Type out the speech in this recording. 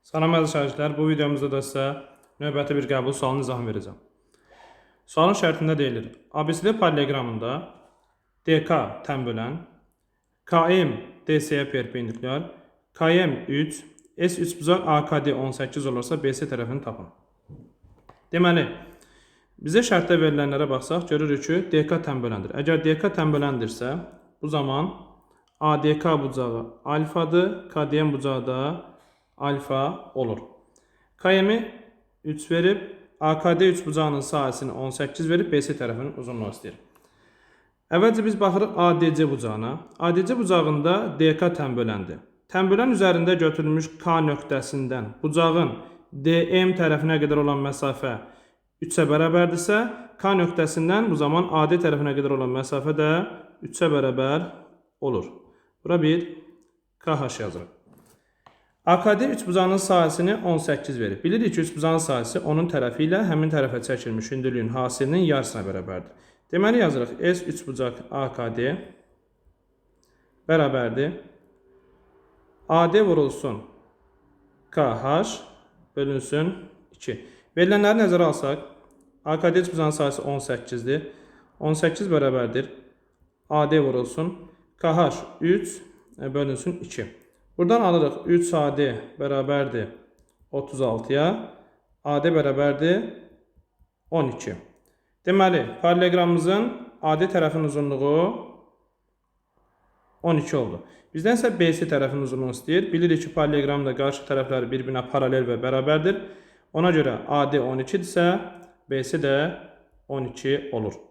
Salam əziz şagirdlər, bu videomuzda da sizə növbəti bir qəbul sualının izahını verəcəm. Sualın şərtində deyilir: ABCD paralleqramında DK tən bölən, KM DC-yə perpendikulyar, KM 3, S3 bucaq AKD 18 olursa BC tərəfini tapın. Deməli, bizə şərtdə verilənlərə baxsaq, görürük ki, DK tən böləndir. Əgər DK tən böləndirsə, bu zaman ADK bucağı alfadır, KDM bucağı da alfa olur. KM-i 3 verib, AKD 3 bucağının sahəsini 18 verib, BC tərəfinin uzunluğu istəyir. Əvvəlcə biz baxırıq ADC bucağına. ADC bucağında DK tən böləndir. Tən bölən üzərində götürülmüş K nöqtəsindən bucağın DM tərəfinə qədər olan məsafə 3-ə bərabərdirsə, K nöqtəsindən bu zaman AD tərəfinə qədər olan məsafə də 3-ə bərabər olur. Bura bir KH yazırıq. AKD 3 bucağının sahəsini 18 verib. Bilirik ki, 3 bucağının sahəsi onun tərəfi ilə həmin tərəfə çəkilmiş hündürlüyün hasilinin yarısına bərabərdir. Deməli yazırıq S3 bucaq AKD bərabərdir. AD vurulsun KH bölünsün 2. Verilənləri nəzərə alsaq, AKD 3 bucağının sahəsi 18-dir. 18 bərabərdir. AD vurulsun KH 3 bölünsün 2. Buradan alırıq 3 AD bərabərdir 36-ya, AD bərabərdir 12. Deməli, paralleqramımızın AD tərəfinin uzunluğu 12 oldu. Bizdən isə BC tərəfinin uzunluğunu istəyir. Bilirik ki, paralleqramda qarşı tərəfləri bir-birinə paralel və bərabərdir. Ona görə AD 12-dirsə, BC də 12 olur.